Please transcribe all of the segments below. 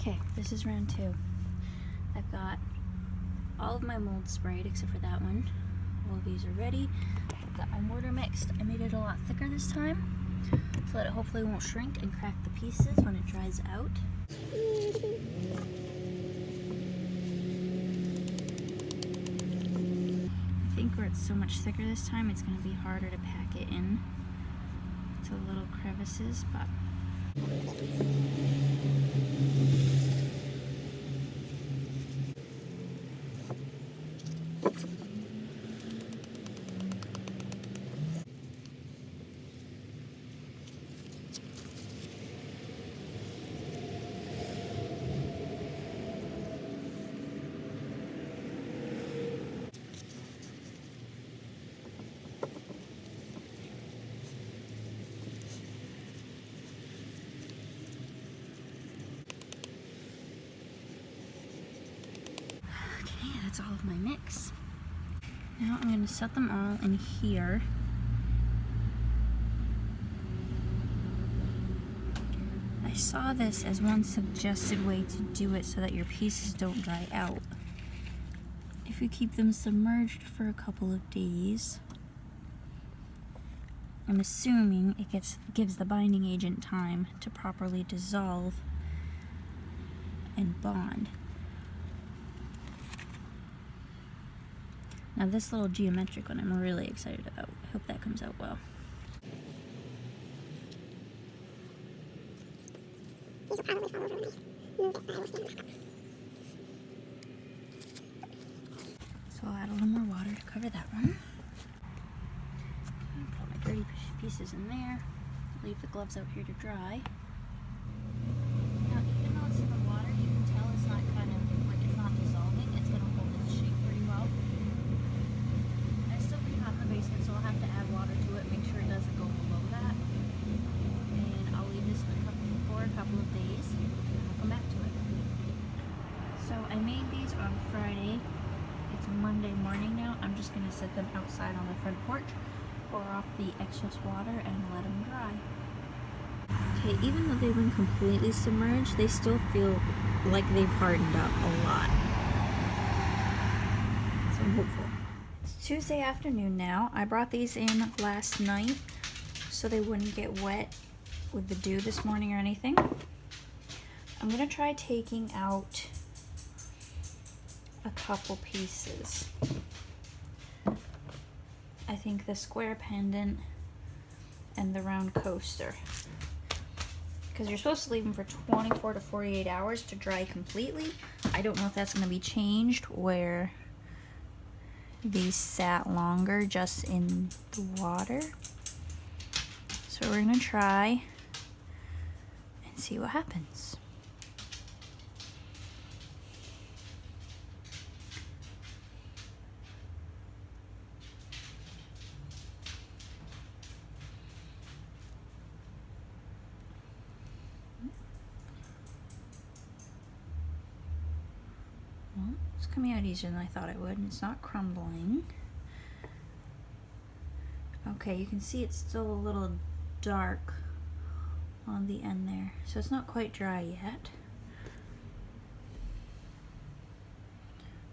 Okay, this is round 2. I've got all of my mold sprayed except for that one. All of these are ready. I've got my mortar mixed. I made it a lot thicker this time so that it hopefully won't shrink and crack the pieces when it dries out. I think where it's so much thicker this time, it's going to be harder to pack it in to the little crevices, but okay, that's all of my mix. Now I'm going to set them all in here. I saw this as one suggested way to do it so that your pieces don't dry out. If you keep them submerged for a couple of days, I'm assuming it gives the binding agent time to properly dissolve and bond. Now this little geometric one I'm really excited about. I hope that comes out well. These will probably fall over when I move it, but I will stand back up. So I'll add a little more water to cover that one. Put all my dirty pieces in there. Leave the gloves out here to dry. Now even though it's in the water, you can tell it's not it's not dissolving. It's going to hold its shape pretty well. It's still pretty hot in the basement, so I'll have to add water to it, make sure it doesn't go below that. And I'll leave this for a couple of days, and I'll come back to it. So I made these on Friday. It's Monday morning now. I'm just going to set them outside on the front porch, pour off the excess water, and let them dry. Okay, even though they've been completely submerged, they still feel like they've hardened up a lot. So I'm hopeful. It's Tuesday afternoon now. I brought these in last night so they wouldn't get wet with the dew this morning or anything. I'm going to try taking out a couple pieces. I think the square pendant and the round coaster, because you're supposed to leave them for 24 to 48 hours to dry completely. I don't know if that's going to be changed where these sat longer just in the water. So we're going to try and see what happens. Well, it's coming out easier than I thought it would, and it's not crumbling. Okay, you can see it's still a little dark on the end there, so it's not quite dry yet.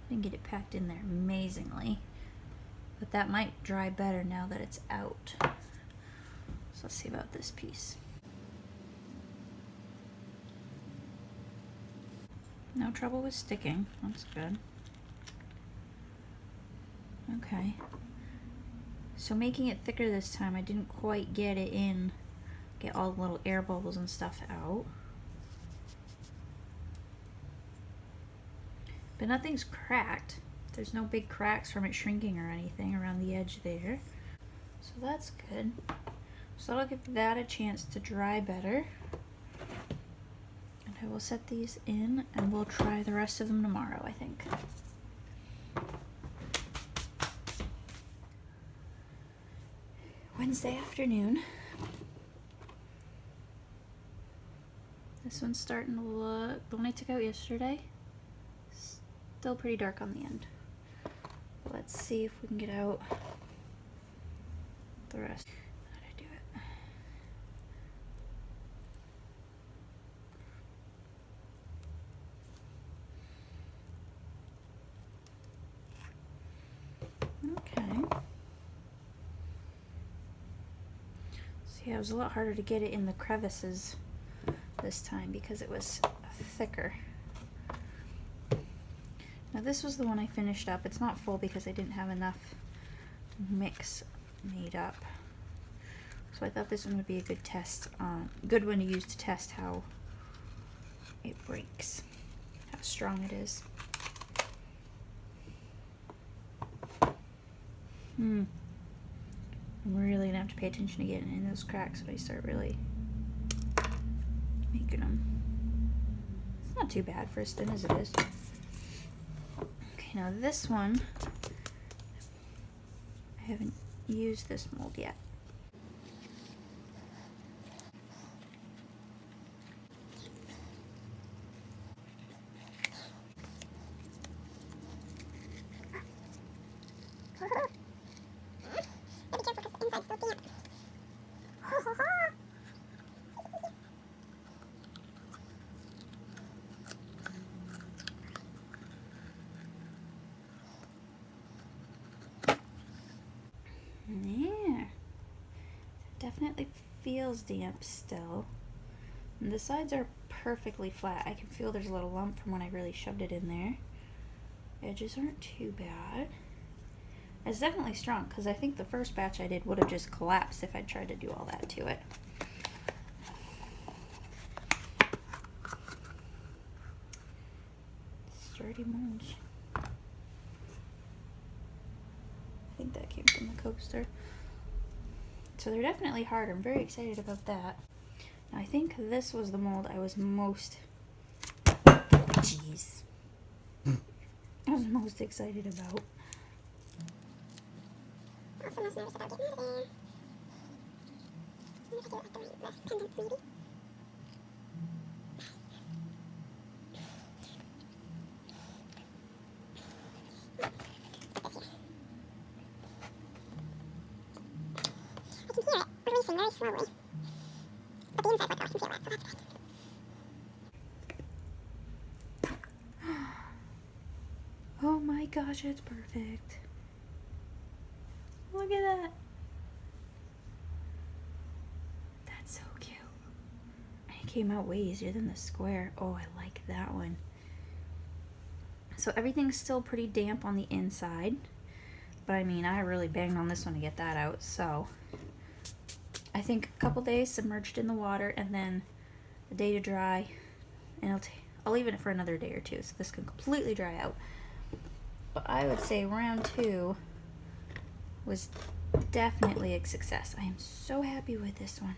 I didn't get it packed in there amazingly, but that might dry better now that it's out. So let's see about this piece. No trouble with sticking, that's good. Okay. So making it thicker this time, I didn't quite get it in, get all the little air bubbles and stuff out. But nothing's cracked. There's no big cracks from it shrinking or anything around the edge there. So that's good. So I'll give that a chance to dry better. And I will set these in and we'll try the rest of them tomorrow, I think. Wednesday afternoon. This one's starting to look, the one I took out yesterday, still pretty dark on the end. Let's see if we can get out the rest. How did I do it? Okay, it was a lot harder to get it in the crevices this time because it was thicker. Now this was the one I finished up. It's not full because I didn't have enough mix made up. So I thought this one would be a good test, good one to use to test how it breaks, how strong it is. I'm really gonna have to pay attention to getting in those cracks when I start really making them. It's not too bad for as thin as it is. Okay, now this one, I haven't used this mold yet. Yeah, definitely feels damp still. And the sides are perfectly flat. I can feel there's a little lump from when I really shoved it in there. Edges aren't too bad. It's definitely strong because I think the first batch I did would have just collapsed if I tried to do all that to it. Sturdy molds. I think that came from the coaster. So they're definitely hard. I'm very excited about that. Now I think this was the mold I was most... Jeez. I was most excited about. Also most nervous about getting out of there. I wonder if I do like the pendants maybe. I can hear it releasing very slowly. But the inside part, I can feel that, so that's good. Oh my gosh, it's perfect. Look at that. That's so cute. And it came out way easier than the square. Oh, I like that one. So everything's still pretty damp on the inside. But I mean, I really banged on this one to get that out. So I think a couple days submerged in the water and then a day to dry. And I'll leave it for another day or two so this can completely dry out. But I would say round 2 was definitely a success. I am so happy with this one.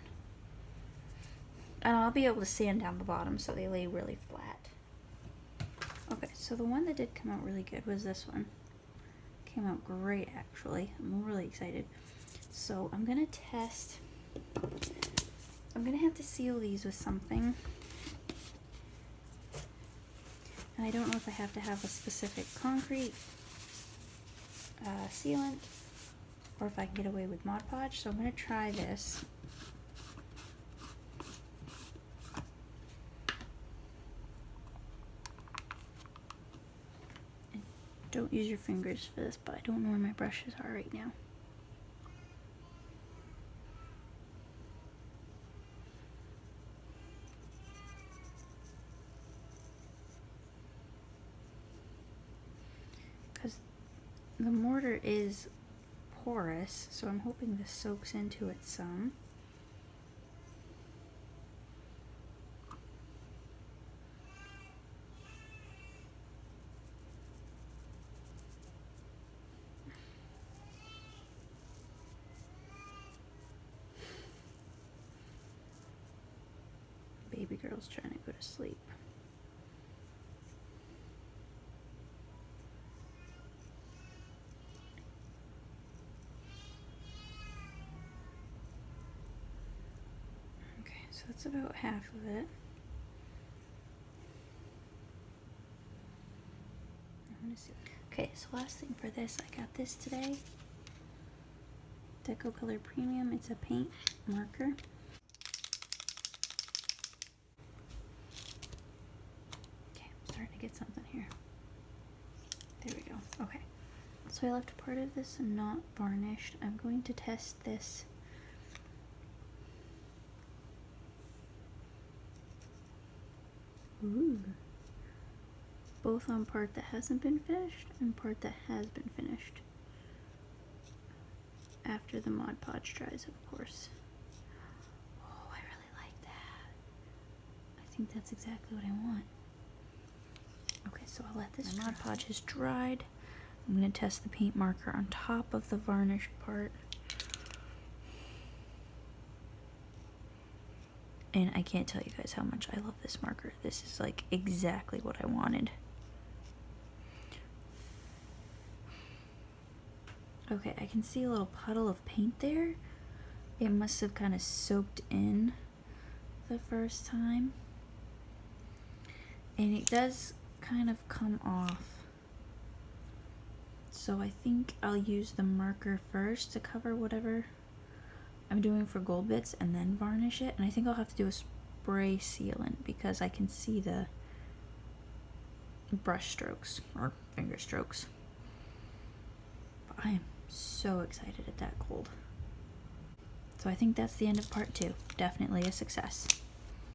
And I'll be able to sand down the bottom so they lay really flat. Okay, so the one that did come out really good was this one. Came out great, actually. I'm really excited. So I'm gonna test. I'm gonna have to seal these with something. And I don't know if I have to have a specific concrete sealant or if I can get away with Mod Podge. So I'm going to try this. And don't use your fingers for this, but I don't know where my brushes are right now. Because the mortar is porous, so I'm hoping this soaks into it some. Baby girl's trying to go to sleep. Okay, so that's about half of it. I'm gonna see. Okay, so last thing for this, I got this today. Deco Color Premium. It's a paint marker. Okay, I'm starting to get something here. There we go. Okay, so I left part of this not varnished. I'm going to test this Ooh. Both on part that hasn't been finished and part that has been finished. After the Mod Podge dries, of course. Oh, I really like that. I think that's exactly what I want. Okay, so I'll let this Mod Podge has dried. I'm going to test the paint marker on top of the varnish part. And I can't tell you guys how much I love this marker. This is like exactly what I wanted. Okay, I can see a little puddle of paint there. It must have kind of soaked in the first time. And it does kind of come off. So I think I'll use the marker first to cover whatever I'm doing for gold bits and then varnish it. And I think I'll have to do a spray sealant because I can see the brush strokes or finger strokes. But I am so excited at that cold. So I think that's the end of part 2. Definitely a success.